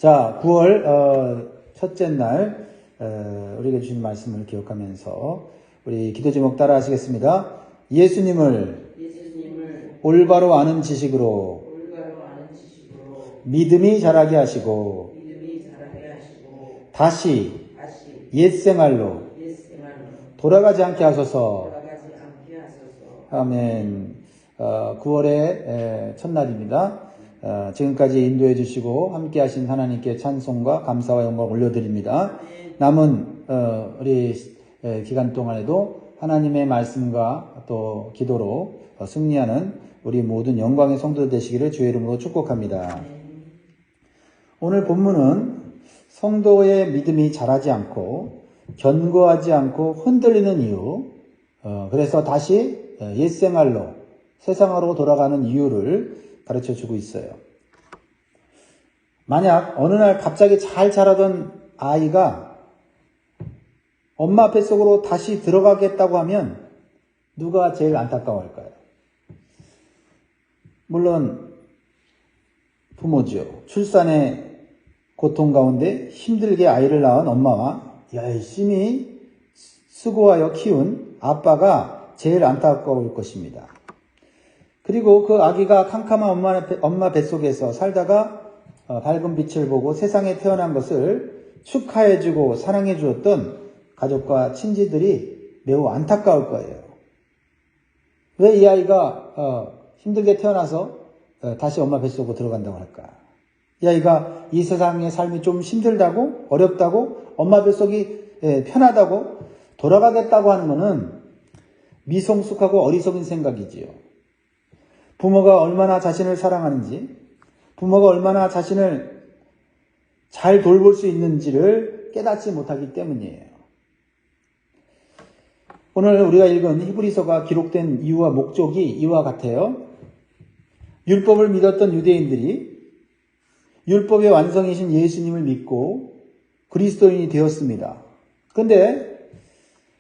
자, 9월 첫째 날 우리에게 주신 말씀을 기억하면서 우리 기도 제목 따라 하시겠습니다. 예수님을 올바로 아는 지식으로 믿음이 자라게 하시고 다시 옛생활로 돌아가지 않게 하소서. 아멘. 9월의 첫날입니다. 지금까지 인도해 주시고 함께 하신 하나님께 찬송과 감사와 영광을 올려드립니다. 남은 우리 기간 동안에도 하나님의 말씀과 또 기도로 승리하는 우리 모든 영광의 성도들 되시기를 주의 이름으로 축복합니다. 오늘 본문은 성도의 믿음이 자라지 않고 견고하지 않고 흔들리는 이유, 그래서 다시 옛생활로 세상으로 돌아가는 이유를 가르쳐주고 있어요. 만약 어느 날 갑자기 잘 자라던 아이가 엄마 뱃속으로 다시 들어가겠다고 하면 누가 제일 안타까워할까요? 물론 부모죠. 출산의 고통 가운데 힘들게 아이를 낳은 엄마와 열심히 수고하여 키운 아빠가 제일 안타까울 것입니다. 그리고 그 아기가 캄캄한 엄마 뱃속에서 살다가 밝은 빛을 보고 세상에 태어난 것을 축하해주고 사랑해 주었던 가족과 친지들이 매우 안타까울 거예요. 왜 이 아이가 힘들게 태어나서 다시 엄마 뱃속으로 들어간다고 할까? 이 아이가 이 세상의 삶이 좀 힘들다고 어렵다고 엄마 뱃속이 편하다고 돌아가겠다고 하는 것은 미성숙하고 어리석은 생각이지요. 부모가 얼마나 자신을 사랑하는지, 부모가 얼마나 자신을 잘 돌볼 수 있는지를 깨닫지 못하기 때문이에요. 오늘 우리가 읽은 히브리서가 기록된 이유와 목적이 이와 같아요. 율법을 믿었던 유대인들이 율법의 완성이신 예수님을 믿고 그리스도인이 되었습니다. 그런데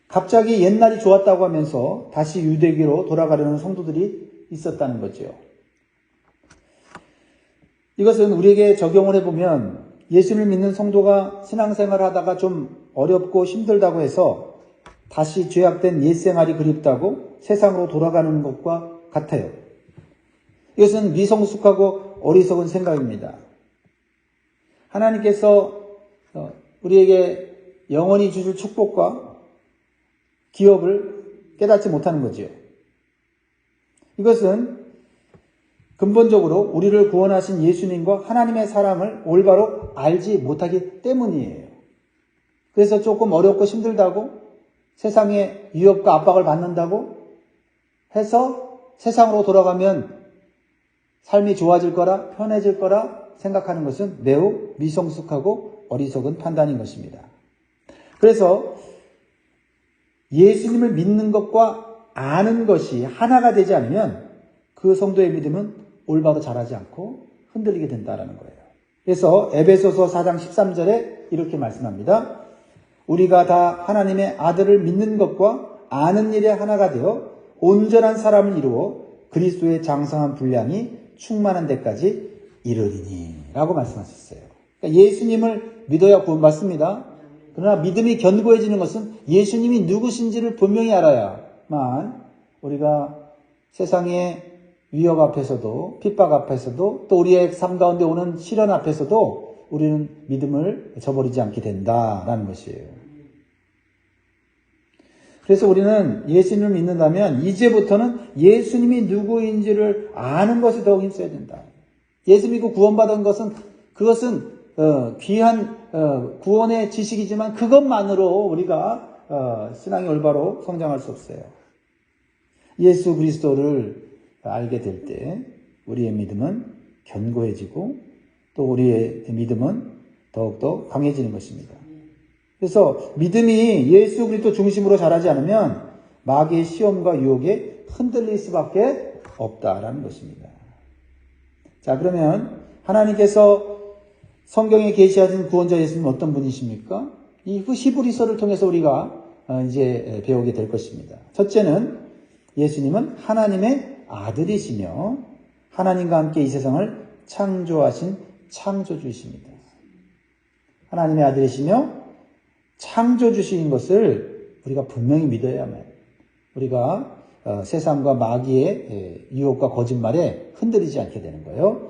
갑자기 옛날이 좋았다고 하면서 다시 유대교로 돌아가려는 성도들이 있었다는 거죠. 이것은 우리에게 적용을 해보면 예수를 믿는 성도가 신앙생활을 하다가 좀 어렵고 힘들다고 해서 다시 죄악된 옛생활이 그립다고 세상으로 돌아가는 것과 같아요. 이것은 미성숙하고 어리석은 생각입니다. 하나님께서 우리에게 영원히 주실 축복과 기업을 깨닫지 못하는 거죠. 이것은 근본적으로 우리를 구원하신 예수님과 하나님의 사랑을 올바로 알지 못하기 때문이에요. 그래서 조금 어렵고 힘들다고 세상의 유혹과 압박을 받는다고 해서 세상으로 돌아가면 삶이 좋아질 거라 편해질 거라 생각하는 것은 매우 미성숙하고 어리석은 판단인 것입니다. 그래서 예수님을 믿는 것과 아는 것이 하나가 되지 않으면 그 성도의 믿음은 올바로 자라지 않고 흔들리게 된다는 거예요. 그래서 에베소서 4장 13절에 이렇게 말씀합니다. 우리가 다 하나님의 아들을 믿는 것과 아는 일에 하나가 되어 온전한 사람을 이루어 그리스도의 장성한 분량이 충만한 데까지 이르리니 라고 말씀하셨어요. 그러니까 예수님을 믿어야 구원받습니다. 그러나 믿음이 견고해지는 것은 예수님이 누구신지를 분명히 알아야만 우리가 세상의 위협 앞에서도 핍박 앞에서도 또 우리의 삶 가운데 오는 시련 앞에서도 우리는 믿음을 저버리지 않게 된다라는 것이에요. 그래서 우리는 예수님을 믿는다면 이제부터는 예수님이 누구인지를 아는 것에 더욱 힘써야 된다. 예수 믿고 구원받은 것은 그것은 귀한 구원의 지식이지만 그것만으로 우리가 신앙이 올바로 성장할 수 없어요. 예수 그리스도를 알게 될 때 우리의 믿음은 견고해지고 또 우리의 믿음은 더욱더 강해지는 것입니다. 그래서 믿음이 예수 그리스도 중심으로 자라지 않으면 마귀의 시험과 유혹에 흔들릴 수밖에 없다라는 것입니다. 자, 그러면 하나님께서 성경에 계시하신 구원자 예수님은 어떤 분이십니까? 이 히브리서를 통해서 우리가 이제 배우게 될 것입니다. 첫째는 예수님은 하나님의 아들이시며 하나님과 함께 이 세상을 창조하신 창조주이십니다. 하나님의 아들이시며 창조주신 것을 우리가 분명히 믿어야만 우리가 세상과 마귀의 유혹과 거짓말에 흔들리지 않게 되는 거예요.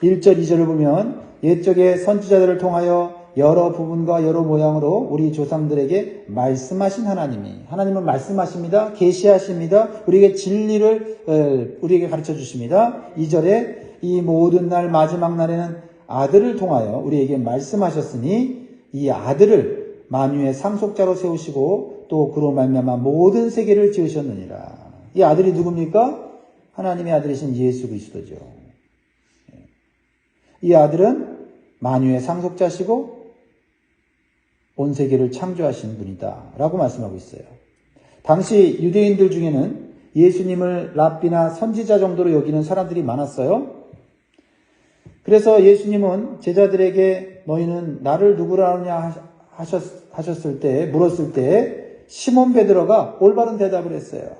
1절, 2절을 보면 옛적의 선지자들을 통하여 여러 부분과 여러 모양으로 우리 조상들에게 말씀하신 하나님은 말씀하십니다. 계시하십니다. 우리에게 진리를 우리에게 가르쳐 주십니다. 2절에 이 모든 날 마지막 날에는 아들을 통하여 우리에게 말씀하셨으니 이 아들을 만유의 상속자로 세우시고 또 그로 말미암아 모든 세계를 지으셨느니라. 이 아들이 누굽니까? 하나님의 아들이신 예수 그리스도죠. 이 아들은 만유의 상속자시고 온 세계를 창조하신 분이다 라고 말씀하고 있어요. 당시 유대인들 중에는 예수님을 랍비나 선지자 정도로 여기는 사람들이 많았어요. 그래서 예수님은 제자들에게 너희는 나를 누구라 하느냐 물었을 때 시몬 베드로가 올바른 대답을 했어요.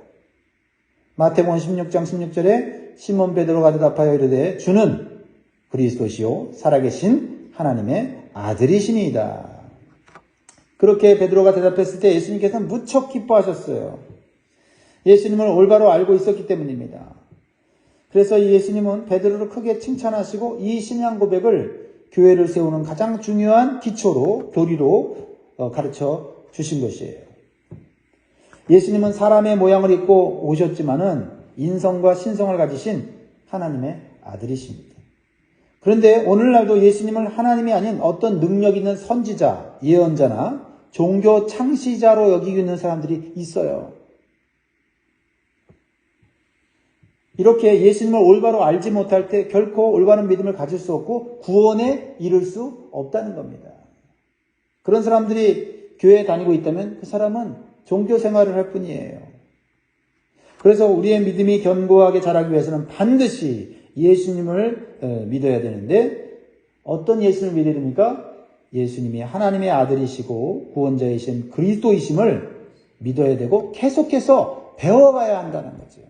마태복음 16장 16절에 시몬 베드로가 대답하여 이르되 주는 그리스도시요 살아계신 하나님의 아들이시니이다. 그렇게 베드로가 대답했을 때 예수님께서는 무척 기뻐하셨어요. 예수님을 올바로 알고 있었기 때문입니다. 그래서 예수님은 베드로를 크게 칭찬하시고 이 신앙 고백을 교회를 세우는 가장 중요한 기초로 교리로 가르쳐 주신 것이에요. 예수님은 사람의 모양을 입고 오셨지만은 인성과 신성을 가지신 하나님의 아들이십니다. 그런데 오늘날도 예수님을 하나님이 아닌 어떤 능력 있는 선지자, 예언자나 종교 창시자로 여기고 있는 사람들이 있어요. 이렇게 예수님을 올바로 알지 못할 때 결코 올바른 믿음을 가질 수 없고 구원에 이를 수 없다는 겁니다. 그런 사람들이 교회에 다니고 있다면 그 사람은 종교 생활을 할 뿐이에요. 그래서 우리의 믿음이 견고하게 자라기 위해서는 반드시 예수님을 믿어야 되는데 어떤 예수님을 믿어야 됩니까? 예수님이 하나님의 아들이시고 구원자이신 그리스도이심을 믿어야 되고 계속해서 배워가야 한다는 거죠.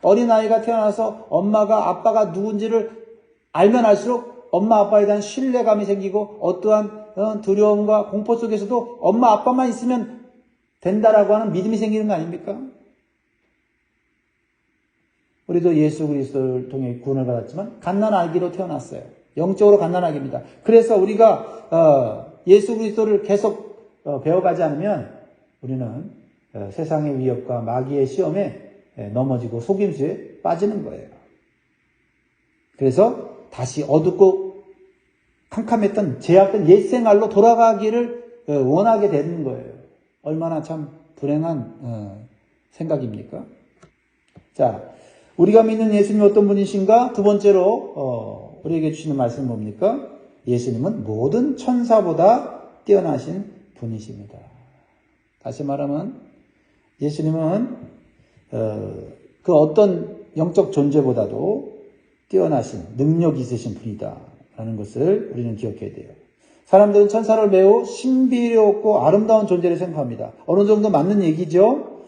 어린아이가 태어나서 엄마가 아빠가 누군지를 알면 알수록 엄마 아빠에 대한 신뢰감이 생기고 어떠한 두려움과 공포 속에서도 엄마 아빠만 있으면 된다라고 하는 믿음이 생기는 거 아닙니까? 우리도 예수 그리스도를 통해 구원을 받았지만 갓난아기로 태어났어요. 영적으로 갓난아기입니다. 그래서 우리가 예수 그리스도를 계속 배워가지 않으면 우리는 세상의 위협과 마귀의 시험에 넘어지고 속임수에 빠지는 거예요. 그래서 다시 어둡고 캄캄했던 제약된 옛 생활로 돌아가기를 원하게 되는 거예요. 얼마나 참 불행한 생각입니까? 자, 우리가 믿는 예수님 어떤 분이신가? 두 번째로 우리에게 주시는 말씀은 뭡니까? 예수님은 모든 천사보다 뛰어나신 분이십니다. 다시 말하면 예수님은 그 어떤 영적 존재보다도 뛰어나신 능력이 있으신 분이다라는 것을 우리는 기억해야 돼요. 사람들은 천사를 매우 신비롭고 아름다운 존재를 생각합니다. 어느 정도 맞는 얘기죠.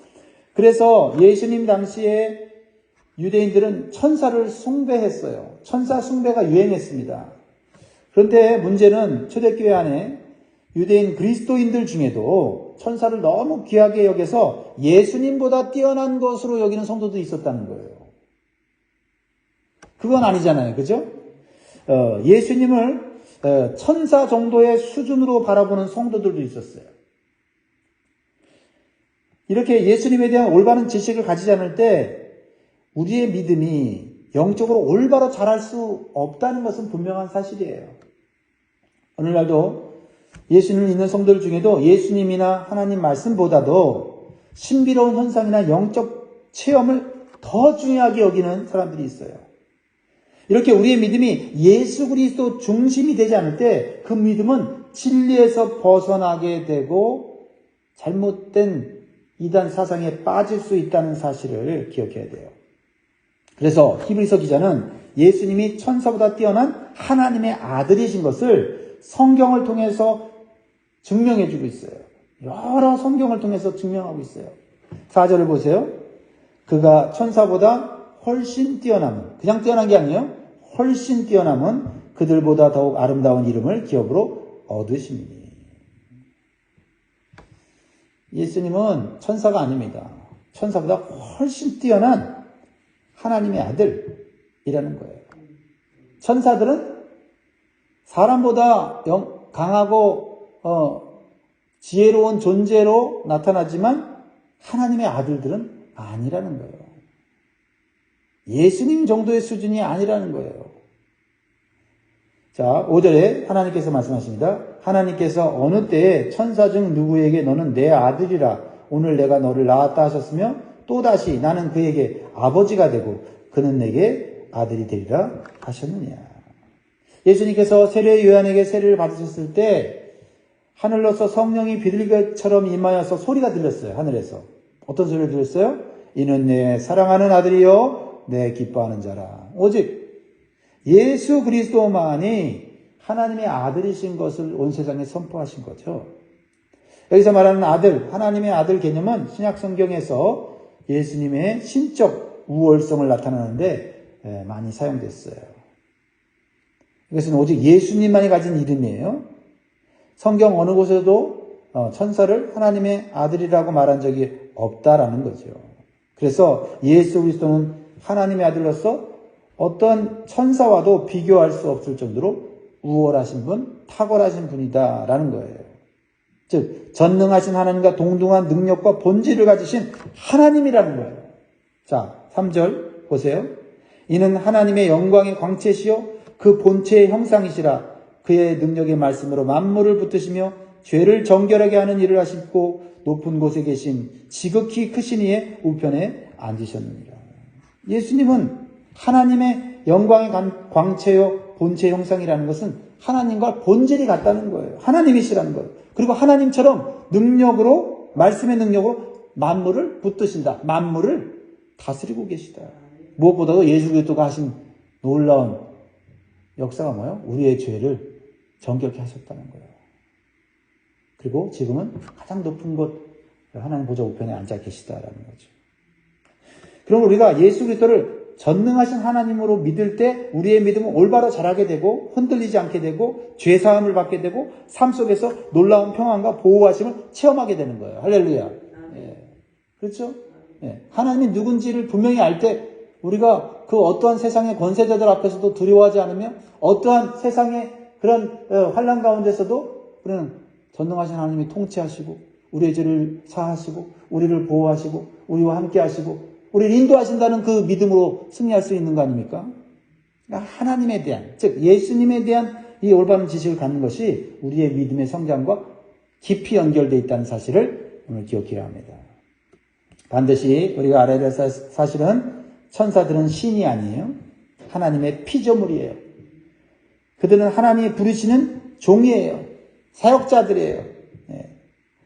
그래서 예수님 당시에 유대인들은 천사를 숭배했어요. 천사 숭배가 유행했습니다. 그런데 문제는 초대교회 안에 유대인 그리스도인들 중에도 천사를 너무 귀하게 여겨서 예수님보다 뛰어난 것으로 여기는 성도도 있었다는 거예요. 그건 아니잖아요. 그죠? 예수님을 천사 정도의 수준으로 바라보는 성도들도 있었어요. 이렇게 예수님에 대한 올바른 지식을 가지지 않을 때 우리의 믿음이 영적으로 올바로 자랄 수 없다는 것은 분명한 사실이에요. 오늘날도 예수님을 믿는 성도들 중에도 예수님이나 하나님 말씀보다도 신비로운 현상이나 영적 체험을 더 중요하게 여기는 사람들이 있어요. 이렇게 우리의 믿음이 예수 그리스도 중심이 되지 않을 때 그 믿음은 진리에서 벗어나게 되고 잘못된 이단 사상에 빠질 수 있다는 사실을 기억해야 돼요. 그래서 히브리서 기자는 예수님이 천사보다 뛰어난 하나님의 아들이신 것을 성경을 통해서 증명해 주고 있어요. 여러 성경을 통해서 증명하고 있어요. 4절을 보세요. 그가 천사보다 훨씬 뛰어남은, 그냥 뛰어난 게 아니에요. 훨씬 뛰어남은 그들보다 더욱 아름다운 이름을 기업으로 얻으시니. 예수님은 천사가 아닙니다. 천사보다 훨씬 뛰어난 하나님의 아들이라는 거예요. 천사들은 사람보다 강하고 지혜로운 존재로 나타나지만 하나님의 아들들은 아니라는 거예요. 예수님 정도의 수준이 아니라는 거예요. 자, 5절에 하나님께서 말씀하십니다. 하나님께서 어느 때에 천사 중 누구에게 너는 내 아들이라 오늘 내가 너를 낳았다 하셨으며 또다시 나는 그에게 아버지가 되고 그는 내게 아들이 되리라 하셨느냐. 예수님께서 세례 요한에게 세례를 받으셨을 때 하늘로서 성령이 비둘기처럼 임하여서 소리가 들렸어요. 하늘에서. 어떤 소리를 들렸어요? 이는 내 사랑하는 아들이요 내 기뻐하는 자라. 오직 예수 그리스도만이 하나님의 아들이신 것을 온 세상에 선포하신 거죠. 여기서 말하는 아들, 하나님의 아들 개념은 신약 성경에서 예수님의 신적 우월성을 나타내는데 많이 사용됐어요. 이것은 오직 예수님만이 가진 이름이에요. 성경 어느 곳에도 천사를 하나님의 아들이라고 말한 적이 없다라는 거죠. 그래서 예수 그리스도는 하나님의 아들로서 어떤 천사와도 비교할 수 없을 정도로 우월하신 분, 탁월하신 분이다라는 거예요. 즉 전능하신 하나님과 동등한 능력과 본질을 가지신 하나님이라는 거예요. 자, 3절 보세요. 이는 하나님의 영광의 광채시요 그 본체의 형상이시라. 그의 능력의 말씀으로 만물을 붙드시며 죄를 정결하게 하는 일을 하시고 높은 곳에 계신 지극히 크신 이의 우편에 앉으셨느니라. 예수님은 하나님의 영광의 광채요 본체의 형상이라는 것은 하나님과 본질이 같다는 거예요. 하나님이시라는 거예요. 그리고 하나님처럼 능력으로, 말씀의 능력으로 만물을 붙드신다. 만물을 다스리고 계시다. 무엇보다도 예수 그리스도가 하신 놀라운 역사가 뭐예요? 우리의 죄를 정결케 하셨다는 거예요. 그리고 지금은 가장 높은 곳 하나님 보좌 우편에 앉아 계시다라는 거죠. 그럼 우리가 예수 그리스도를 전능하신 하나님으로 믿을 때 우리의 믿음은 올바로 자라게 되고 흔들리지 않게 되고 죄사함을 받게 되고 삶 속에서 놀라운 평안과 보호하심을 체험하게 되는 거예요. 할렐루야. 예. 그렇죠? 예. 하나님이 누군지를 분명히 알 때 우리가 그 어떠한 세상의 권세자들 앞에서도 두려워하지 않으며 어떠한 세상의 그런 환난 가운데서도 우리는 전능하신 하나님이 통치하시고 우리의 죄를 사하시고 우리를 보호하시고 우리와 함께 하시고 우리를 인도하신다는 그 믿음으로 승리할 수 있는 거 아닙니까? 그러니까 하나님에 대한, 즉 예수님에 대한 이 올바른 지식을 갖는 것이 우리의 믿음의 성장과 깊이 연결되어 있다는 사실을 오늘 기억해야 합니다. 반드시 우리가 알아야 될 사실은 천사들은 신이 아니에요. 하나님의 피조물이에요. 그들은 하나님이 부르시는 종이에요. 사역자들이에요.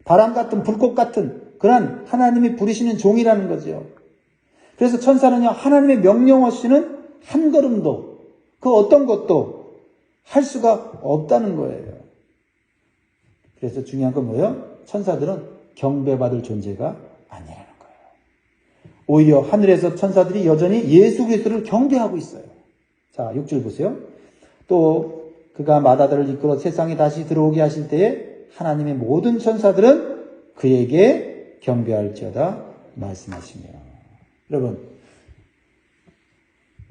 바람 같은 불꽃 같은 그런 하나님이 부르시는 종이라는 거죠. 그래서 천사는요, 하나님의 명령 없이는 한 걸음도, 그 어떤 것도 할 수가 없다는 거예요. 그래서 중요한 건 뭐예요? 천사들은 경배받을 존재가 아니라는 거예요. 오히려 하늘에서 천사들이 여전히 예수 그리스도를 경배하고 있어요. 자, 6절 보세요. 또 그가 마다들을 이끌어 세상에 다시 들어오게 하실 때에 하나님의 모든 천사들은 그에게 경배할지어다 말씀하시며. 여러분,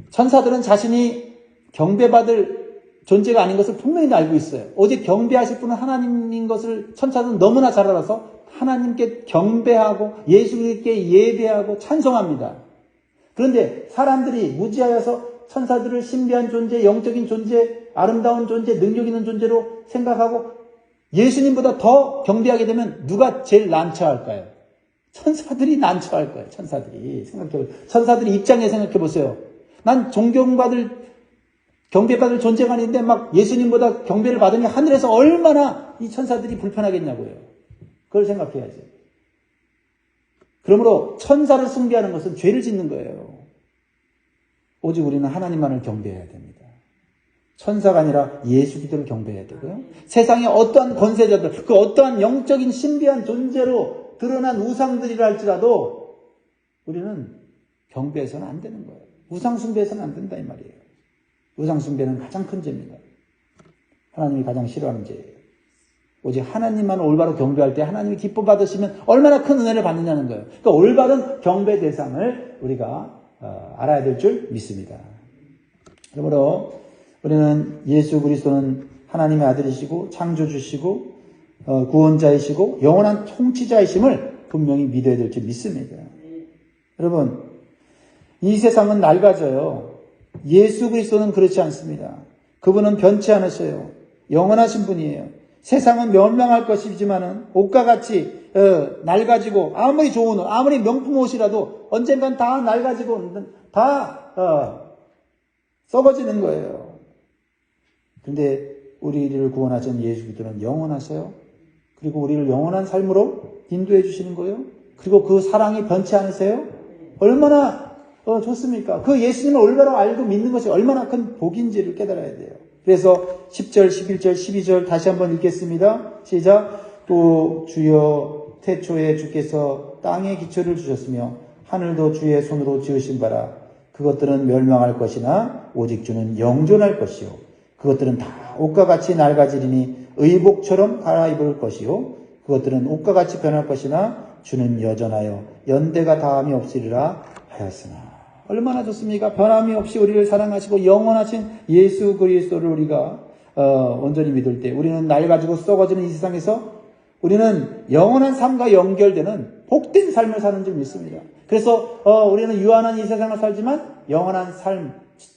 천사들은 자신이 경배받을 존재가 아닌 것을 분명히 알고 있어요. 오직 경배하실 분은 하나님인 것을 천사들은 너무나 잘 알아서 하나님께 경배하고 예수님께 예배하고 찬송합니다. 그런데 사람들이 무지하여서 천사들을 신비한 존재, 영적인 존재, 아름다운 존재, 능력 있는 존재로 생각하고 예수님보다 더 경배하게 되면 누가 제일 난처할까요? 천사들이 난처할 거예요. 천사들이 생각해보세요. 천사들이 입장에 생각해보세요. 난 경배받을 존재가 아닌데 막 예수님보다 경배를 받으니 하늘에서 얼마나 이 천사들이 불편하겠냐고요. 그걸 생각해야지. 그러므로 천사를 숭배하는 것은 죄를 짓는 거예요. 오직 우리는 하나님만을 경배해야 됩니다. 천사가 아니라 예수 그리스도를 경배해야 되고요. 세상의 어떠한 권세자들, 그 어떠한 영적인 신비한 존재로 드러난 우상들이라 할지라도 우리는 경배해서는 안 되는 거예요. 우상 숭배해서는 안 된다 이 말이에요. 우상 숭배는 가장 큰 죄입니다. 하나님이 가장 싫어하는 죄예요. 오직 하나님만 올바로 경배할 때 하나님이 기뻐 받으시면 얼마나 큰 은혜를 받느냐는 거예요. 그러니까 올바른 경배 대상을 우리가 알아야 될 줄 믿습니다. 그러므로 우리는 예수 그리스도는 하나님의 아들이시고 창조주시고 구원자이시고 영원한 통치자이심을 분명히 믿어야 될 줄 믿습니다. 여러분, 이 세상은 낡아져요. 예수 그리스도는 그렇지 않습니다. 그분은 변치 않으셔요. 영원하신 분이에요. 세상은 멸망할 것이지만은 옷과 같이 낡아지고 아무리 좋은 옷, 아무리 명품 옷이라도 언젠간 다 낡아지고 다 썩어지는 거예요. 그런데 우리를 구원하신 예수 그리스도는 영원하세요. 그리고 우리를 영원한 삶으로 인도해 주시는 거예요. 그리고 그 사랑이 변치 않으세요? 얼마나 좋습니까? 그 예수님을 올바로 알고 믿는 것이 얼마나 큰 복인지를 깨달아야 돼요. 그래서 10절, 11절, 12절 다시 한번 읽겠습니다. 시작. 또 주여 태초에 주께서 땅에 기초를 주셨으며 하늘도 주의 손으로 지으신 바라. 그것들은 멸망할 것이나 오직 주는 영존할 것이요. 그것들은 다 옷과 같이 낡아지리니 의복처럼 갈아입을 것이요. 그것들은 옷과 같이 변할 것이나 주는 여전하여 연대가 다함이 없으리라 하였으나. 얼마나 좋습니까? 변함이 없이 우리를 사랑하시고 영원하신 예수 그리스도를 우리가 온전히 믿을 때 우리는 낡아지고 썩어지는 이 세상에서 우리는 영원한 삶과 연결되는 복된 삶을 사는 줄 믿습니다. 그래서 우리는 유한한 이 세상을 살지만 영원한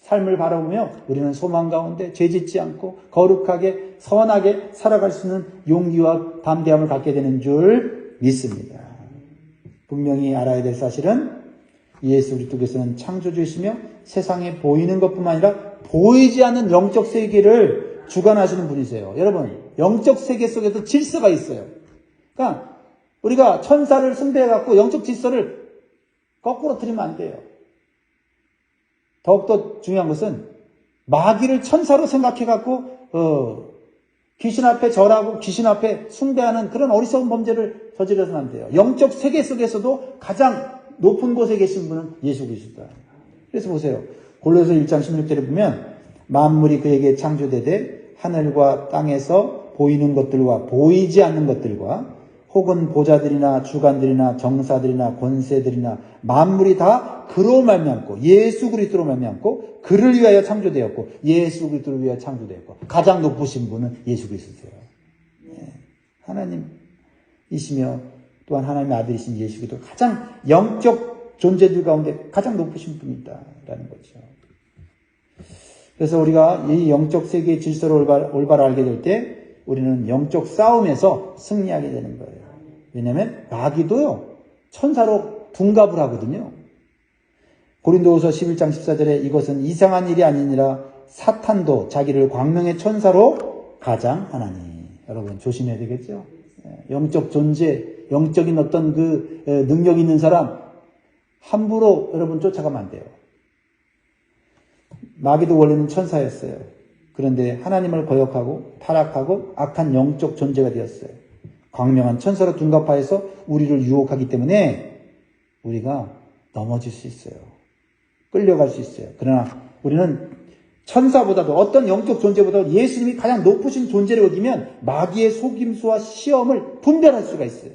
삶을 바라보며 우리는 소망 가운데 죄짓지 않고 거룩하게 선하게 살아갈 수 있는 용기와 담대함을 갖게 되는 줄 믿습니다. 분명히 알아야 될 사실은 예수 그리스도께서는 창조주이시며 세상에 보이는 것뿐만 아니라 보이지 않는 영적 세계를 주관하시는 분이세요. 여러분, 영적 세계 속에도 질서가 있어요. 그러니까 우리가 천사를 숭배해갖고 영적 질서를 거꾸로 틀리면 안 돼요. 더욱더 중요한 것은 마귀를 천사로 생각해갖고 귀신 앞에 절하고 귀신 앞에 숭배하는 그런 어리석은 범죄를 저지르서는 안 돼요. 영적 세계 속에서도 가장 높은 곳에 계신 분은 예수 그리스도다. 그래서 보세요. 골로새 1장 16절에 보면 만물이 그에게 창조되되 하늘과 땅에서 보이는 것들과 보이지 않는 것들과 혹은 보좌들이나 주관들이나 정사들이나 권세들이나 만물이 다 그로 말미암고 예수 그리스도로 말미암고 그를 위하여 창조되었고 예수 그리스도를 위하여 창조되었고 가장 높으신 분은 예수 그리스도세요. 하나님이시며 또한 하나님의 아들이신 예수 그리스도 가장 영적 존재들 가운데 가장 높으신 분이다라는 거죠. 그래서 우리가 이 영적 세계의 질서를 올바로 알게 될 때 우리는 영적 싸움에서 승리하게 되는 거예요. 왜냐하면 마귀도요 천사로 둔갑을 하거든요. 고린도후서 11장 14절에 이것은 이상한 일이 아니니라 사탄도 자기를 광명의 천사로 가장하나니. 여러분 조심해야 되겠죠. 영적 존재, 영적인 어떤 그 능력 있는 사람 함부로 여러분 쫓아가면 안 돼요. 마귀도 원래는 천사였어요. 그런데 하나님을 거역하고 타락하고 악한 영적 존재가 되었어요. 광명한 천사로 둔갑하여서 우리를 유혹하기 때문에 우리가 넘어질 수 있어요. 끌려갈 수 있어요. 그러나 우리는 천사보다도 어떤 영적 존재보다도 예수님이 가장 높으신 존재를 여기면 마귀의 속임수와 시험을 분별할 수가 있어요.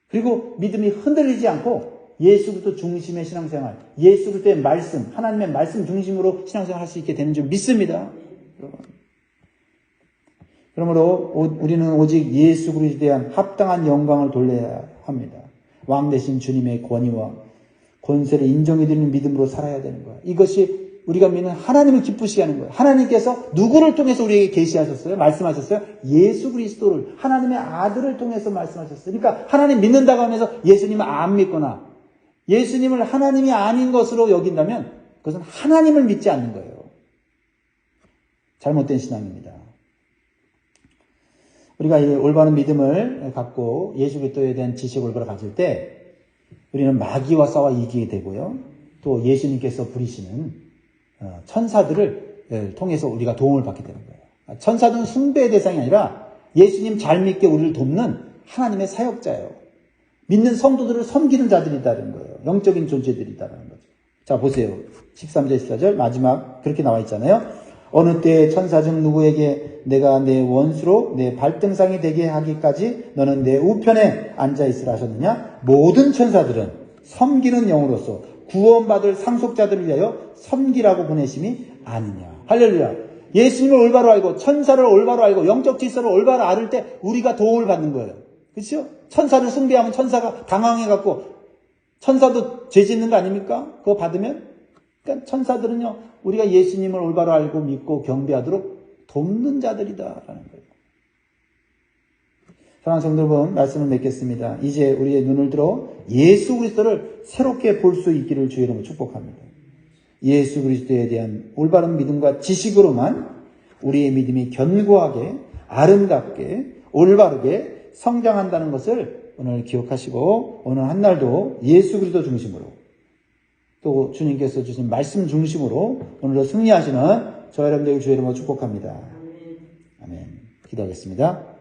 그리고 믿음이 흔들리지 않고 예수 그리스도 중심의 신앙생활, 예수 그리스도의 말씀, 하나님의 말씀 중심으로 신앙생활 할 수 있게 되는 줄 믿습니다. 그러므로 우리는 오직 예수 그리스도에 대한 합당한 영광을 돌려야 합니다. 왕 대신 주님의 권위와 권세를 인정해드리는 믿음으로 살아야 되는 거예요. 이것이 우리가 믿는 하나님을 기쁘시게 하는 거예요. 하나님께서 누구를 통해서 우리에게 계시하셨어요? 말씀하셨어요? 예수 그리스도를, 하나님의 아들을 통해서 말씀하셨어요. 그러니까 하나님 믿는다고 하면서 예수님을 안 믿거나 예수님을 하나님이 아닌 것으로 여긴다면 그것은 하나님을 믿지 않는 거예요. 잘못된 신앙입니다. 우리가 이 올바른 믿음을 갖고 예수 그리스도에 대한 지식을 올바로 가질 때 우리는 마귀와 싸워 이기게 되고요. 또 예수님께서 부리시는 천사들을 통해서 우리가 도움을 받게 되는 거예요. 천사들은 숭배의 대상이 아니라 예수님 잘 믿게 우리를 돕는 하나님의 사역자예요. 믿는 성도들을 섬기는 자들이다는 거예요. 영적인 존재들이다는 거죠. 자, 보세요. 13절, 14절 마지막 그렇게 나와 있잖아요. 어느 때에 천사 중 누구에게 내가 내 원수로 내 발등상이 되게 하기까지 너는 내 우편에 앉아있으라 하셨느냐? 모든 천사들은 섬기는 영으로서 구원받을 상속자들을 위하여 섬기라고 보내심이 아니냐. 할렐루야. 예수님을 올바로 알고 천사를 올바로 알고 영적 질서를 올바로 알을 때 우리가 도움을 받는 거예요. 그렇죠? 천사를 숭배하면 천사가 당황해갖고 천사도 죄 짓는 거 아닙니까? 그거 받으면? 그러니까 천사들은요, 우리가 예수님을 올바로 알고 믿고 경배하도록 돕는 자들이다라는 거예요. 사랑하는 성도 여러분, 말씀을 맺겠습니다. 이제 우리의 눈을 들어 예수 그리스도를 새롭게 볼 수 있기를 주의 이름으로 축복합니다. 예수 그리스도에 대한 올바른 믿음과 지식으로만 우리의 믿음이 견고하게, 아름답게, 올바르게 성장한다는 것을 오늘 기억하시고 오늘 한 날도 예수 그리스도 중심으로 또 주님께서 주신 말씀 중심으로 오늘도 승리하시는 저와 여러분들에게 주의 이름으로 축복합니다. 아멘. 기도하겠습니다.